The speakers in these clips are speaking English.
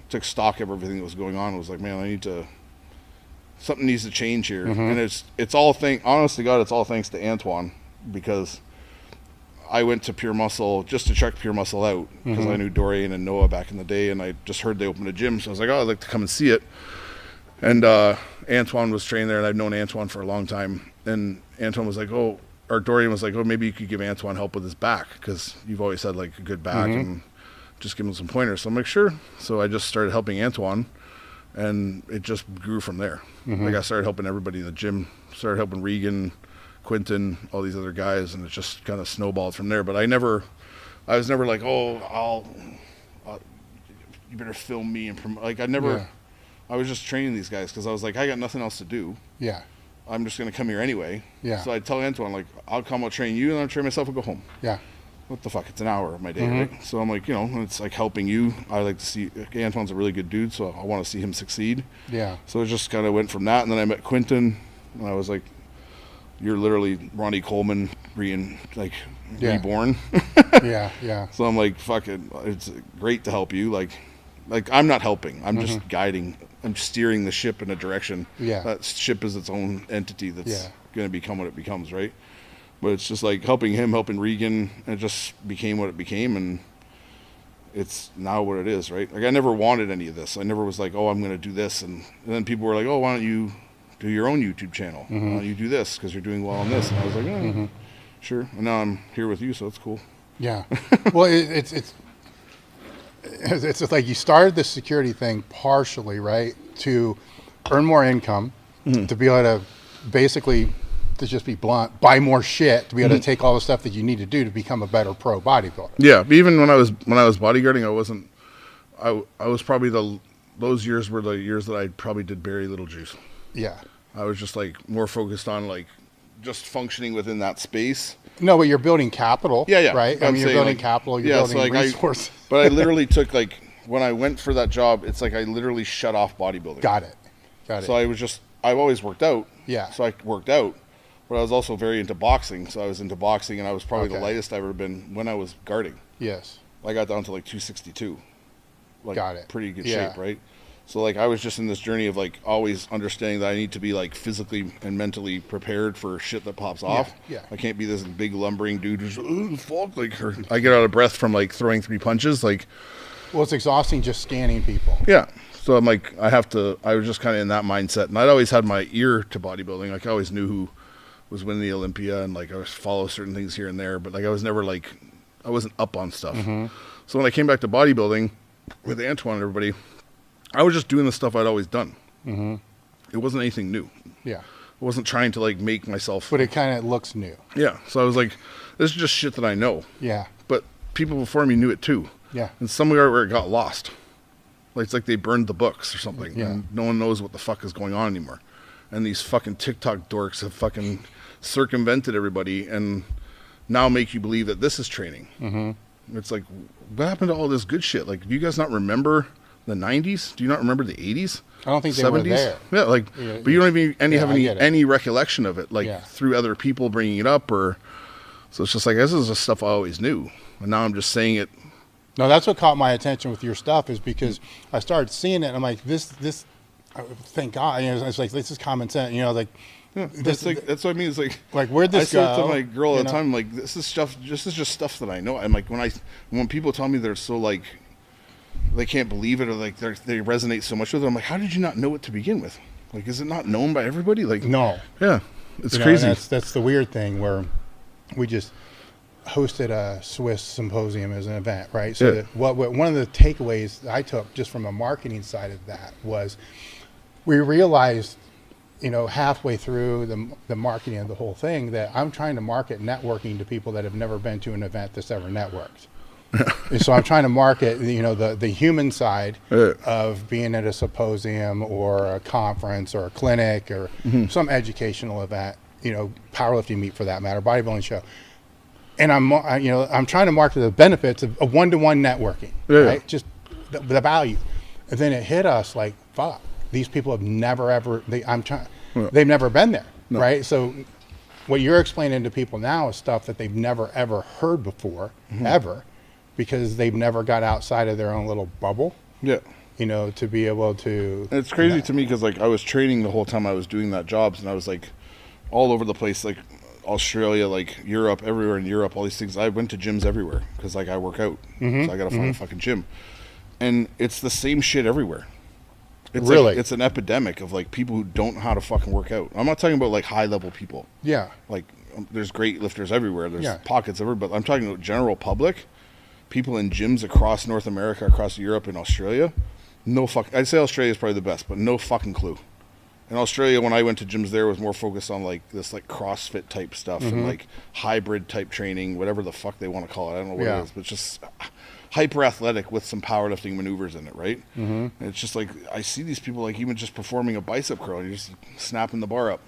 took stock of everything that was going on. I was like, man, something needs to change here. And it's all honest to God, it's all thanks to Antoine, because I went to Pure Muscle just to check Pure Muscle out, because I knew Dorian and Noah back in the day, and I just heard they opened a gym, so I was like, oh, I'd like to come and see it. And Antoine was training there, and I've known Antoine for a long time. And Antoine was like, Dorian was like, oh, maybe you could give Antoine help with his back, because you've always had like a good back, and just give him some pointers. So I'm like, sure. So I just started helping Antoine, and it just grew from there. Like I started helping everybody in the gym, started helping Regan, Quentin, all these other guys, and it just kind of snowballed from there. But I was never like, oh, you better film me and promote. Like I was just training these guys because I was like, I got nothing else to do. Yeah. I'm just going to come here anyway. Yeah. So I tell Antoine, like, I'll come, I'll train you, and I'll train myself and go home. Yeah. What the fuck? It's an hour of my day, right? So I'm like, it's like helping you. I like to see, Antoine's a really good dude, so I want to see him succeed. Yeah. So it just kind of went from that, and then I met Quentin, and I was like, you're literally Ronnie Coleman reborn. Yeah. So I'm like, fuck it, it's great to help you. Like I'm not helping. I'm just guiding. I'm steering the ship in a direction. Yeah. That ship is its own entity that's going to become what it becomes, right? But it's just like helping him, helping Regan, and it just became what it became, and it's now what it is, right? Like I never wanted any of this. I never was like, oh, I'm going to do this. And then people were like, oh, why don't you do your own YouTube channel? Why don't you do this? Because you're doing well on this. And I was like, oh, sure. And now I'm here with you, so it's cool. Yeah. Well, it's like you started this security thing partially, right, to earn more income, to be able to basically, to just be blunt, buy more shit, to be able to take all the stuff that you need to do to become a better pro bodybuilder. Yeah, even when I was bodyguarding, I was probably those years were the years that I probably did very little juice. Yeah. I was just like more focused on like just functioning within that space. No, but you're building capital. Yeah. Right? I mean, you're building capital, you're building resources. But I literally took like, when I went for that job, it's like I literally shut off bodybuilding. Got it. So I've always worked out. Yeah. So I worked out, but I was also very into boxing. So I was into boxing, and I was probably the lightest I've ever been when I was guarding. Yes. I got down to like 262. Like, got it. Pretty good shape, right? So like I was just in this journey of like always understanding that I need to be like physically and mentally prepared for shit that pops off. Yeah. I can't be this big lumbering dude who's fuck, like I get out of breath from like throwing 3 punches. Like, well, it's exhausting just scanning people. Yeah. So I'm like, I was just kind of in that mindset, and I'd always had my ear to bodybuilding. Like I always knew who was winning the Olympia, and like I was follow certain things here and there, but like I was never like, I wasn't up on stuff. So when I came back to bodybuilding with Antoine and everybody, I was just doing the stuff I'd always done. It wasn't anything new. Yeah. I wasn't trying to like make myself. But it kind of looks new. Yeah. So I was like, this is just shit that I know. Yeah. But people before me knew it too. Yeah. And somewhere where it got lost. Like it's like they burned the books or something. Yeah. And no one knows what the fuck is going on anymore. And these fucking TikTok dorks have fucking circumvented everybody and now make you believe that this is training. It's like, what happened to all this good shit? Like, do you guys not remember the 90s? Do you not remember the 80s? I don't think they were there. Yeah, like, but you don't even have any recollection of it, like through other people bringing it up, or so it's just like this is the stuff I always knew, and now I'm just saying it. No, that's what caught my attention with your stuff, is because I started seeing it, and I'm like, this. Thank God, it's like this is common sense, like. Yeah, that's what I mean. It's like where'd this go? I say to my girl all the time, like, this is just stuff that I know. I'm like, when people tell me they're so like, they can't believe it, or like they resonate so much with it, I'm like, how did you not know it to begin with? Like, is it not known by everybody? Like, no. Yeah, it's crazy. That's the weird thing, where we just hosted a Swiss symposium as an event, right? So one of the takeaways that I took just from a marketing side of that was we realized, halfway through the marketing of the whole thing, that I'm trying to market networking to people that have never been to an event that's ever networked. So I'm trying to market, the human side of being at a symposium or a conference or a clinic or some educational event, powerlifting meet for that matter, bodybuilding show. And I'm trying to market the benefits of one-to-one networking, right? Just the value. And then it hit us like, fuck, these people have never ever, they've never been there, right? So what you're explaining to people now is stuff that they've never ever heard before, ever, because they've never got outside of their own little bubble. Yeah. you know, to be able to. And it's crazy to me because like I was training the whole time I was doing that jobs, and I was like all over the place, like Australia, like Europe, everywhere in Europe, all these things. I went to gyms everywhere because like I work out, so I gotta find a fucking gym, and it's the same shit everywhere. It's really, like, it's an epidemic of like people who don't know how to fucking work out. I'm not talking about like high level people. Yeah, like there's great lifters everywhere. There's pockets everywhere, but I'm talking about general public, people in gyms across North America, across Europe and Australia. No fuck. I'd say Australia is probably the best, but no fucking clue. In Australia, when I went to gyms there, was more focused on like this like CrossFit type stuff and like hybrid type training, whatever the fuck they want to call it. I don't know what it is, but it's just hyper athletic with some powerlifting maneuvers in it, right? And it's just like I see these people like even just performing a bicep curl, and you're just snapping the bar up,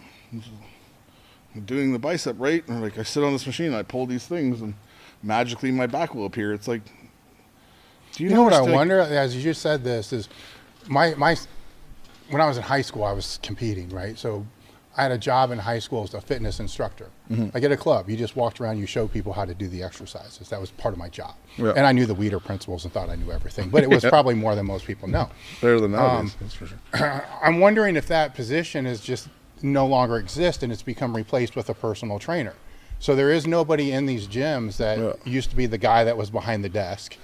doing the bicep, right? And like I sit on this machine, and I pull these things, and magically my back will appear. It's like, do you know what I wonder? As you just said, this is my when I was in high school, I was competing, right? So I had a job in high school as a fitness instructor. Like at a club, you just walked around, you showed people how to do the exercises. That was part of my job. And I knew the Weider principles and thought I knew everything, but it was probably more than most people know. Better than nowadays, that's for sure. I'm wondering if that position is just no longer exists and it's become replaced with a personal trainer. So there is nobody in these gyms that used to be the guy that was behind the desk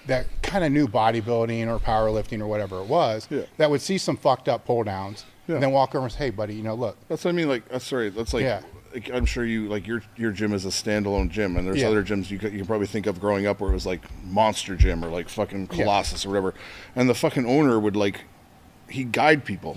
that kind of knew bodybuilding or powerlifting or whatever it was, that would see some fucked up pull downs and then walk over and say, hey buddy, you know, look. That's what I mean. Like, sorry, that's like, like I'm sure you, like your gym is a standalone gym, and there's other gyms you can probably think of growing up where it was like Monster Gym or like fucking Colossus or whatever. And the fucking owner would like, he'd guide people.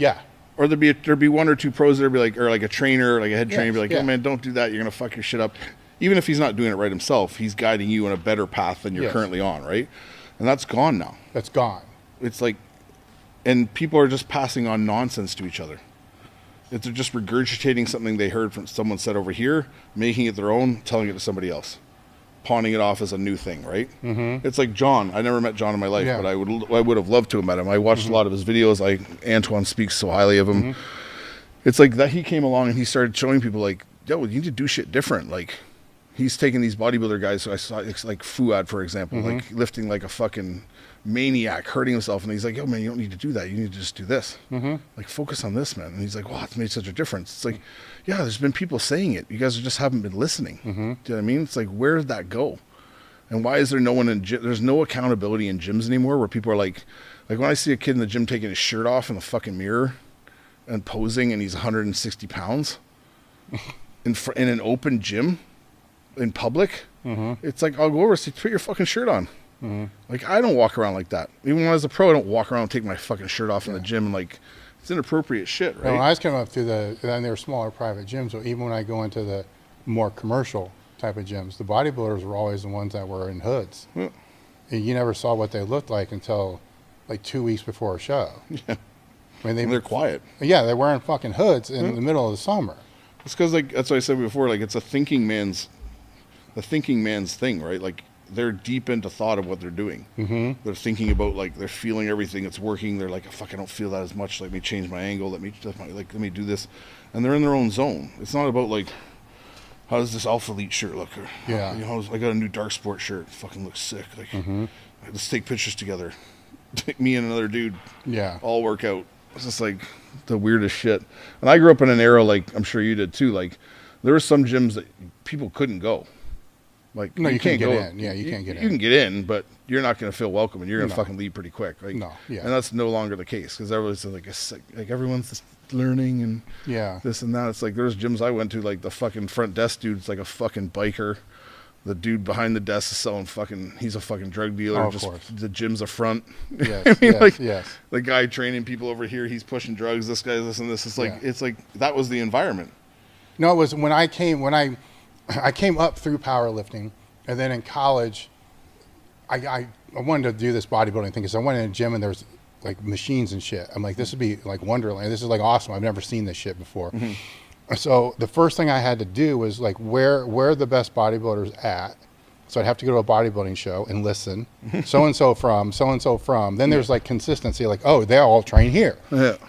Or there'd be one or two pros there'd be like, or like a trainer, like a head trainer, be like, oh man, don't do that. You're gonna fuck your shit up. Even if he's not doing it right himself, he's guiding you on a better path than you're currently on, right? And that's gone now. That's gone. It's like, and people are just passing on nonsense to each other. They're just regurgitating something they heard from someone said over here, making it their own, telling it to somebody else, pawning it off as a new thing, right? It's like John. I never met John in my life, but I would have loved to have met him. I watched a lot of his videos. Antoine speaks so highly of him. It's like that he came along and he started showing people like, yo, you need to do shit different. Like he's taking these bodybuilder guys. So I saw it's like Fuad, for example, like lifting like a fucking maniac, hurting himself, and he's like, yo man, you don't need to do that, you need to just do this, like focus on this, man. And he's like, wow, it's made such a difference. It's like, yeah, there's been people saying it, you guys just haven't been listening. Do you know what I mean? It's like, where did that go? And why is there no one in there's no accountability in gyms anymore where people are like when I see a kid in the gym taking his shirt off in the fucking mirror and posing, and he's 160 pounds in an open gym in public, it's like, I'll go over and say, put your fucking shirt on. Like, I don't walk around like that. Even when I was a pro, I don't walk around and take my fucking shirt off in the gym, and like, it's inappropriate shit, right? When I was coming up through and they were smaller private gyms, so even when I go into the more commercial type of gyms, the bodybuilders were always the ones that were in hoods. And you never saw what they looked like until like 2 weeks before a show. I mean, they're quiet. Yeah, they're wearing fucking hoods in the middle of the summer. It's because like that's what I said before. Like, it's the thinking man's thing, right? Like, they're deep into thought of what they're doing. They're thinking about, like, they're feeling everything. It's working. They're like, fuck, I don't feel that as much. Let me change my angle. Let me do this. And they're in their own zone. It's not about like, how does this Alpha Elite shirt look? Or, you know, I got a new Dark Sport shirt. It fucking looks sick. Like, let's take pictures together. Me and another dude. All work out. It's just like the weirdest shit. And I grew up in an era, like I'm sure you did too. Like, there were some gyms that people couldn't go. Like, no, you can't get in. Yeah, you can't get in. You can get in, but you're not going to feel welcome, and you're going to fucking leave pretty quick. Like, and that's no longer the case, because everyone's like everyone's just learning and this and that. It's like there's gyms I went to, like the fucking front desk dude's like a fucking biker. The dude behind the desk is selling he's a fucking drug dealer. Of course. The gym's a front. I mean, the guy training people over here, he's pushing drugs. This guy's this and this. It's like it's like that was the environment. No, it was when I came up through powerlifting, and then in college, I wanted to do this bodybuilding thing because I went in a gym and there's like machines and shit. I'm like, this would be like Wonderland. This is like awesome. I've never seen this shit before. So the first thing I had to do was like, where are the best bodybuilders at? So I'd have to go to a bodybuilding show and listen. So-and-so from. Then there's like consistency, like, oh, they all train here.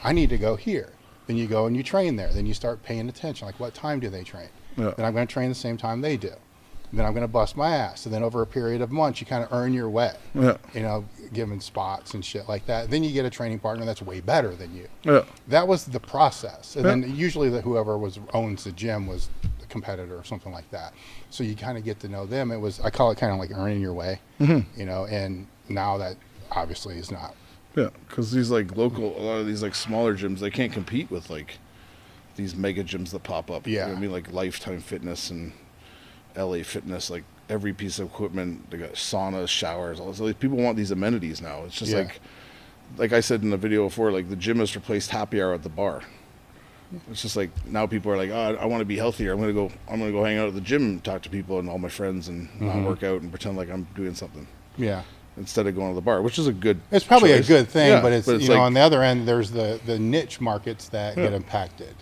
I need to go here. Then you go and you train there. Then you start paying attention. Like, what time do they train? Then I'm going to train the same time they do. then I'm going to bust my ass. And then over a period of months, you kind of earn your way, Yeah. you know, given spots and shit like that. Then you get a training partner that's way better than you. Yeah. That was the process. And Yeah. then usually whoever owns the gym was the competitor or something like that. So you kind of get to know them. I call it kind of like earning your way, you know, and now that obviously is not. Yeah, because these like a lot of these like smaller gyms, they can't compete with like these mega gyms that pop up. You know what I mean, like Lifetime Fitness and LA Fitness, like every piece of equipment, they got saunas, showers, all this. Like, people want these amenities now. It's just like I said in the video before, like the gym has replaced happy hour at the bar. It's just like now people are like, oh, I want to be healthier. I'm gonna go hang out at the gym and talk to people and all my friends and not work out and pretend like I'm doing something. Yeah. Instead of going to the bar, which is a good It's probably choice. a good thing, Yeah, but it's you like, know, on the other end, there's the niche markets that get impacted.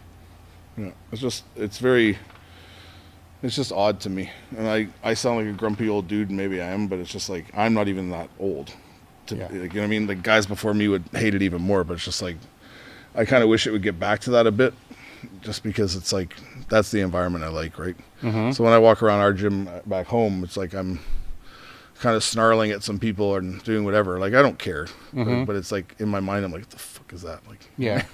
Yeah, it's just odd to me. And I sound like a grumpy old dude, and maybe I am, but it's just like, I'm not even that old. Like, you know what I mean? The guys before me would hate it even more, but it's just like, I kind of wish it would get back to that a bit, just because it's like, that's the environment I like, right? So when I walk around our gym back home, it's like I'm kind of snarling at some people and doing whatever. Like, I don't care. But it's like, in my mind, I'm like, what the fuck is that? Like, Yeah.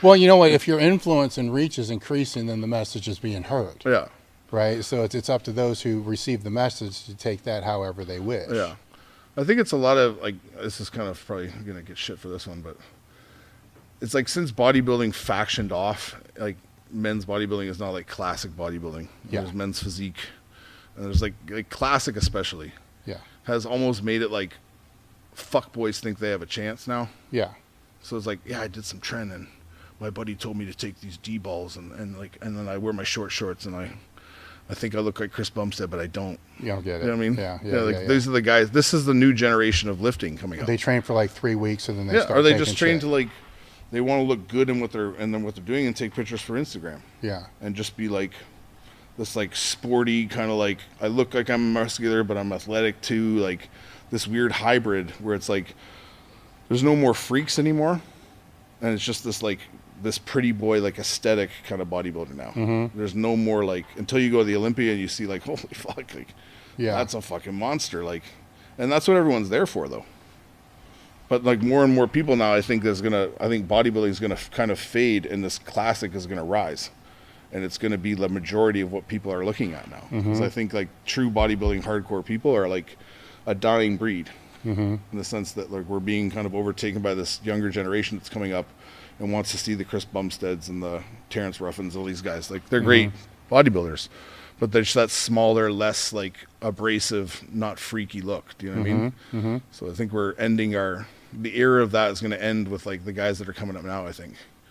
Well, you know what? If your influence and reach is increasing, then the message is being heard. Yeah. Right? So it's up to those who receive the message to take that however they wish. Yeah. I think it's a lot of, like, this is kind of probably going to get shit for this one, but it's like since bodybuilding factioned off, like men's bodybuilding is not like classic bodybuilding. Yeah. There's men's physique. And there's like classic especially Yeah. has almost made it like fuck boys think they have a chance now. Yeah. So it's like, yeah, I did some training. My buddy told me to take these D-balls and then I wear my short shorts and I think I look like Chris Bumstead, but I don't. You don't get it. You know what I mean? Yeah. These are the guys. This is the new generation of lifting coming up. They train for like 3 weeks and then they start or they taking just train shit. to like, they want to look good in what they're doing and take pictures for Instagram. Yeah. And just be like this like sporty kind of like, I look like I'm muscular, but I'm athletic too. Like this weird hybrid where it's like, there's no more freaks anymore. And it's just this pretty boy, like aesthetic kind of bodybuilder now. There's no more like, until you go to the Olympia and you see like, holy fuck, like that's a fucking monster. Like, and that's what everyone's there for though. But like more and more people now, I think bodybuilding is going to kind of fade and this classic is going to rise. And it's going to be the majority of what people are looking at now. Because I think like true bodybuilding hardcore people are like a dying breed. In the sense that like we're being kind of overtaken by this younger generation that's coming up and wants to see the Chris Bumsteads and the Terrence Ruffins, all these guys. Like they're great bodybuilders, but they're just that smaller, less like abrasive, not freaky look. Do you know what I mean? So I think we're ending the era of that is going to end with like the guys that are coming up now, I think.